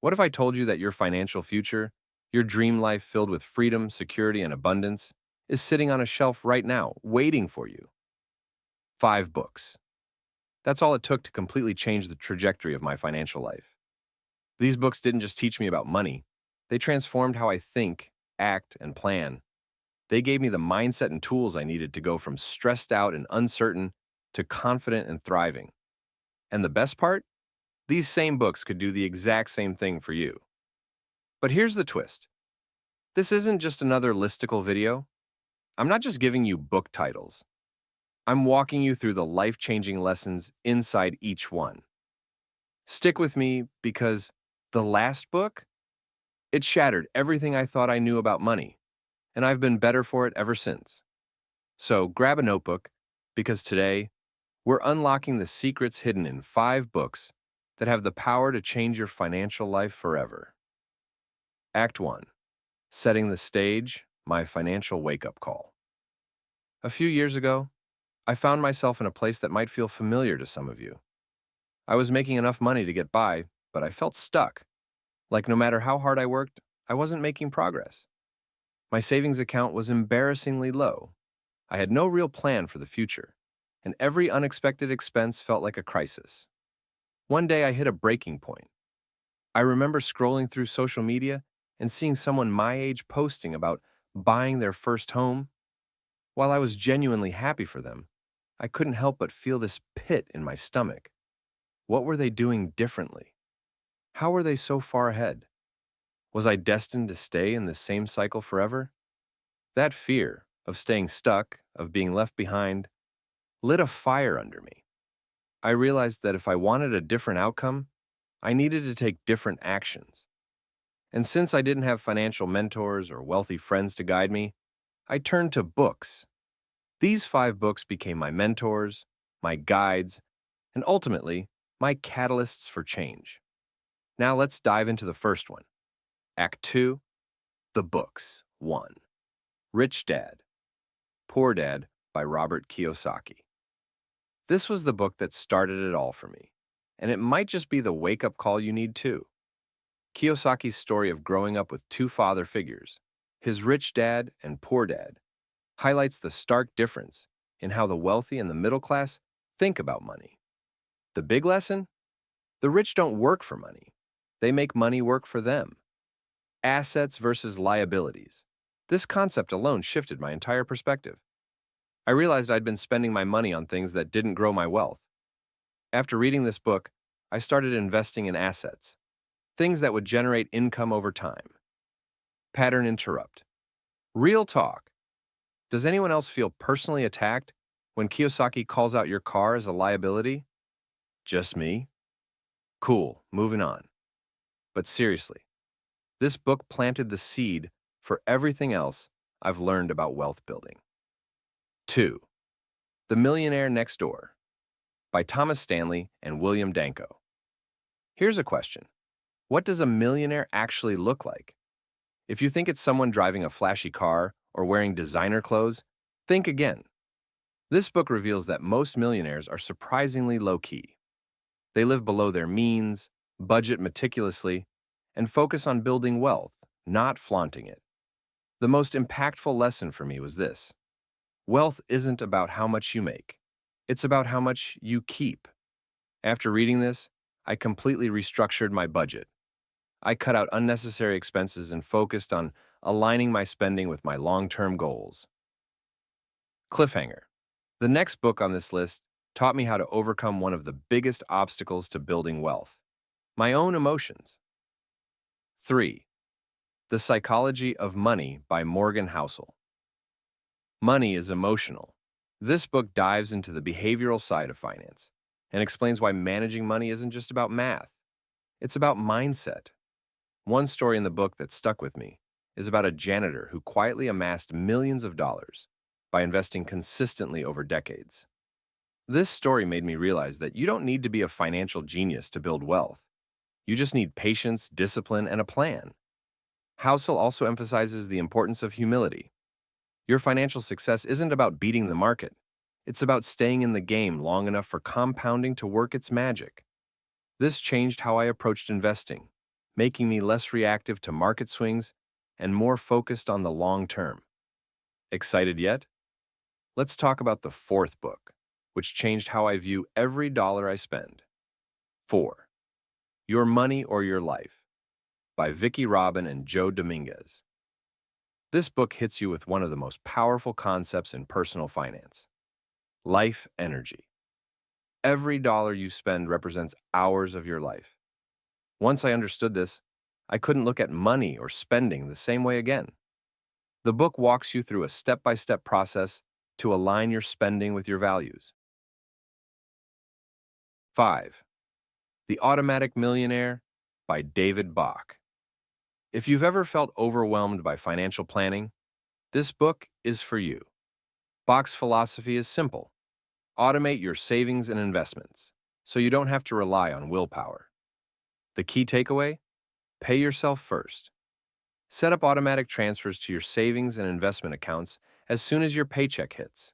What if I told you that your financial future, your dream life filled with freedom, security, and abundance, is sitting on a shelf right now, waiting for you? 5 books. That's all it took to completely change the trajectory of my financial life. These books didn't just teach me about money, they transformed how I think, act, and plan. They gave me the mindset and tools I needed to go from stressed out and uncertain to confident and thriving. And the best part? These same books could do the exact same thing for you. But here's the twist. This isn't just another listicle video. I'm not just giving you book titles. I'm walking you through the life-changing lessons inside each one. Stick with me because the last book, it shattered everything I thought I knew about money, and I've been better for it ever since. So grab a notebook because today we're unlocking the secrets hidden in 5 books that have the power to change your financial life forever. Act 1. Setting the stage, my financial wake-up call. A few years ago, I found myself in a place that might feel familiar to some of you. I was making enough money to get by, but I felt stuck. Like no matter how hard I worked, I wasn't making progress. My savings account was embarrassingly low. I had no real plan for the future, and every unexpected expense felt like a crisis. One day I hit a breaking point. I remember scrolling through social media and seeing someone my age posting about buying their first home. While I was genuinely happy for them, I couldn't help but feel this pit in my stomach. What were they doing differently? How were they so far ahead? Was I destined to stay in this same cycle forever? That fear of staying stuck, of being left behind, lit a fire under me. I realized that if I wanted a different outcome, I needed to take different actions. And since I didn't have financial mentors or wealthy friends to guide me, I turned to books. These 5 books became my mentors, my guides, and ultimately, my catalysts for change. Now let's dive into the first one. Act 2, the books. 1. Rich Dad, Poor Dad by Robert Kiyosaki. This was the book that started it all for me, and it might just be the wake-up call you need too. Kiyosaki's story of growing up with 2 father figures, his rich dad and poor dad, highlights the stark difference in how the wealthy and the middle class think about money. The big lesson? The rich don't work for money. They make money work for them. Assets versus liabilities. This concept alone shifted my entire perspective. I realized I'd been spending my money on things that didn't grow my wealth. After reading this book, I started investing in assets, things that would generate income over time. Pattern interrupt. Real talk. Does anyone else feel personally attacked when Kiyosaki calls out your car as a liability? Just me? Cool, moving on. But seriously, this book planted the seed for everything else I've learned about wealth building. 2. The Millionaire Next Door by Thomas Stanley and William Danko. Here's a question. What does a millionaire actually look like? If you think it's someone driving a flashy car or wearing designer clothes, think again. This book reveals that most millionaires are surprisingly low-key. They live below their means, budget meticulously, and focus on building wealth, not flaunting it. The most impactful lesson for me was this. Wealth isn't about how much you make. It's about how much you keep. After reading this, I completely restructured my budget. I cut out unnecessary expenses and focused on aligning my spending with my long-term goals. Cliffhanger. The next book on this list taught me how to overcome one of the biggest obstacles to building wealth: my own emotions. 3. The Psychology of Money by Morgan Housel. Money is emotional. This book dives into the behavioral side of finance and explains why managing money isn't just about math. It's about mindset. One story in the book that stuck with me is about a janitor who quietly amassed millions of dollars by investing consistently over decades. This story made me realize that you don't need to be a financial genius to build wealth. You just need patience, discipline, and a plan. Housel also emphasizes the importance of humility. Your financial success isn't about beating the market. It's about staying in the game long enough for compounding to work its magic. This changed how I approached investing. making me less reactive to market swings and more focused on the long term. Excited yet? Let's talk about the fourth book, which changed how I view every dollar I spend. 4. Your Money or Your Life by Vicky Robin and Joe Dominguez. This book hits you with one of the most powerful concepts in personal finance: life energy. Every dollar you spend represents hours of your life. Once I understood this, I couldn't look at money or spending the same way again. The book walks you through a step-by-step process to align your spending with your values. 5. The Automatic Millionaire by David Bach. If you've ever felt overwhelmed by financial planning, this book is for you. Bach's philosophy is simple: automate your savings and investments so you don't have to rely on willpower. The key takeaway? Pay yourself first. Set up automatic transfers to your savings and investment accounts as soon as your paycheck hits.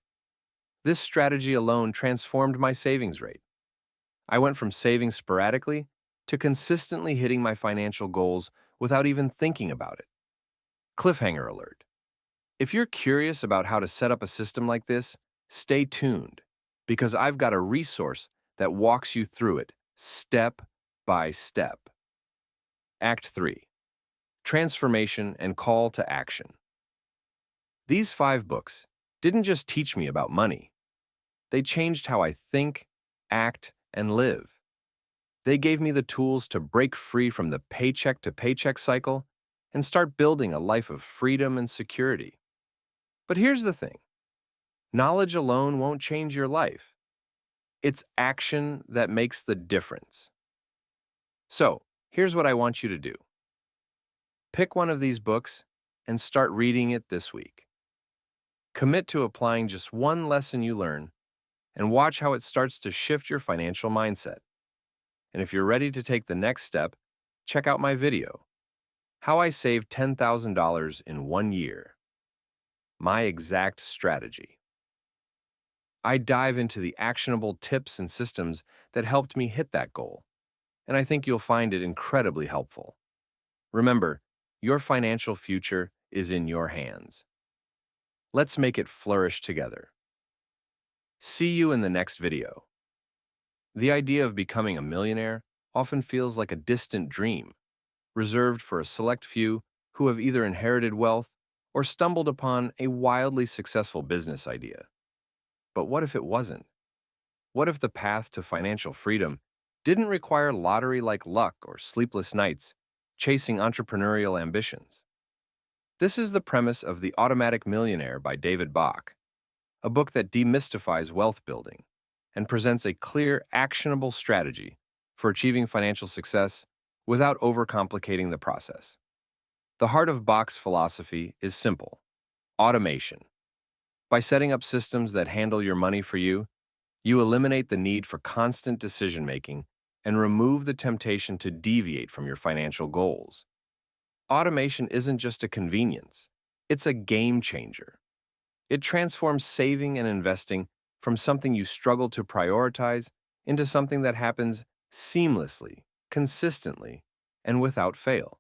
This strategy alone transformed my savings rate. I went from saving sporadically to consistently hitting my financial goals without even thinking about it. Cliffhanger alert. If you're curious about how to set up a system like this, stay tuned, because I've got a resource that walks you through it step by step. Act 3. Transformation and Call to Action. These 5 books didn't just teach me about money. They changed how I think, act, and live. They gave me the tools to break free from the paycheck to paycheck cycle and start building a life of freedom and security. But here's the thing: knowledge alone won't change your life. It's action that makes the difference. So, here's what I want you to do. Pick one of these books and start reading it this week. Commit to applying just one lesson you learn and watch how it starts to shift your financial mindset. And if you're ready to take the next step, check out my video, How I Saved $10,000 in 1 Year. My exact strategy. I dive into the actionable tips and systems that helped me hit that goal, and I think you'll find it incredibly helpful. Remember, your financial future is in your hands. Let's make it flourish together. See you in the next video. The idea of becoming a millionaire often feels like a distant dream, reserved for a select few who have either inherited wealth or stumbled upon a wildly successful business idea. But what if it wasn't? What if the path to financial freedom didn't require lottery-like luck or sleepless nights chasing entrepreneurial ambitions? This is the premise of The Automatic Millionaire by David Bach, a book that demystifies wealth building and presents a clear, actionable strategy for achieving financial success without overcomplicating the process. The heart of Bach's philosophy is simple: automation. By setting up systems that handle your money for you, you eliminate the need for constant decision-making and remove the temptation to deviate from your financial goals. Automation isn't just a convenience, it's a game changer. It transforms saving and investing from something you struggle to prioritize into something that happens seamlessly, consistently, and without fail.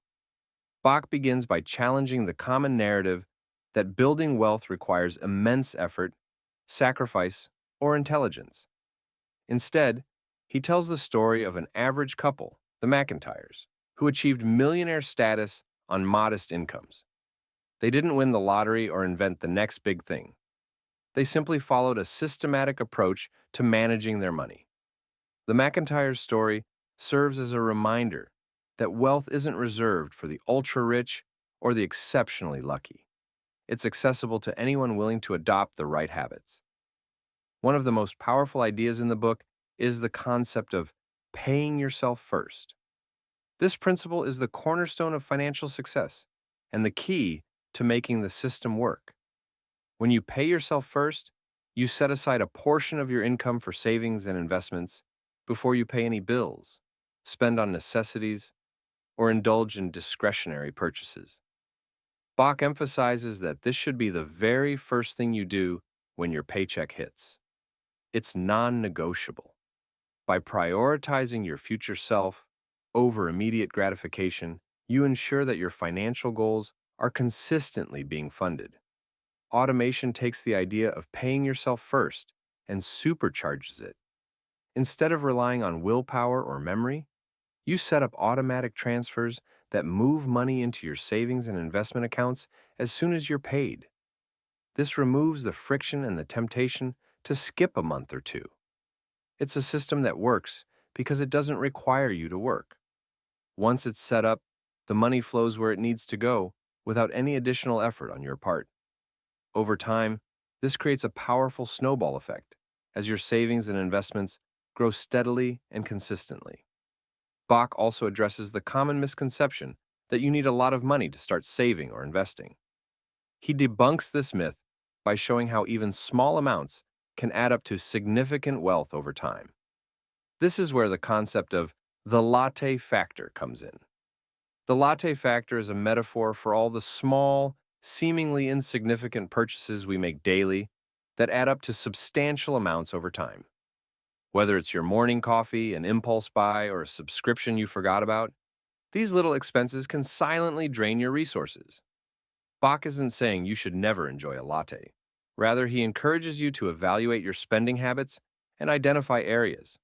Bach begins by challenging the common narrative that building wealth requires immense effort, sacrifice, or intelligence. Instead, he tells the story of an average couple, the McIntyres, who achieved millionaire status on modest incomes. They didn't win the lottery or invent the next big thing. They simply followed a systematic approach to managing their money. The McIntyres' story serves as a reminder that wealth isn't reserved for the ultra-rich or the exceptionally lucky. It's accessible to anyone willing to adopt the right habits. One of the most powerful ideas in the book is the concept of paying yourself first. This principle is the cornerstone of financial success and the key to making the system work. When you pay yourself first, you set aside a portion of your income for savings and investments before you pay any bills, spend on necessities, or indulge in discretionary purchases. Bach emphasizes that this should be the very first thing you do when your paycheck hits. It's non-negotiable. By prioritizing your future self, Over immediate gratification, you ensure that your financial goals are consistently being funded. Automation takes the idea of paying yourself first and supercharges it. Instead of relying on willpower or memory, you set up automatic transfers that move money into your savings and investment accounts as soon as you're paid. This removes the friction and the temptation to skip a month or two. It's a system that works because it doesn't require you to work. Once it's set up, the money flows where it needs to go without any additional effort on your part. Over time, this creates a powerful snowball effect as your savings and investments grow steadily and consistently. Bach also addresses the common misconception that you need a lot of money to start saving or investing. He debunks this myth by showing how even small amounts can add up to significant wealth over time. This is where the concept of the latte factor comes in. The latte factor is a metaphor for all the small, seemingly insignificant purchases we make daily that add up to substantial amounts over time. Whether it's your morning coffee, an impulse buy, or a subscription you forgot about, these little expenses can silently drain your resources. Bach isn't saying you should never enjoy a latte. Rather, he encourages you to evaluate your spending habits and identify areas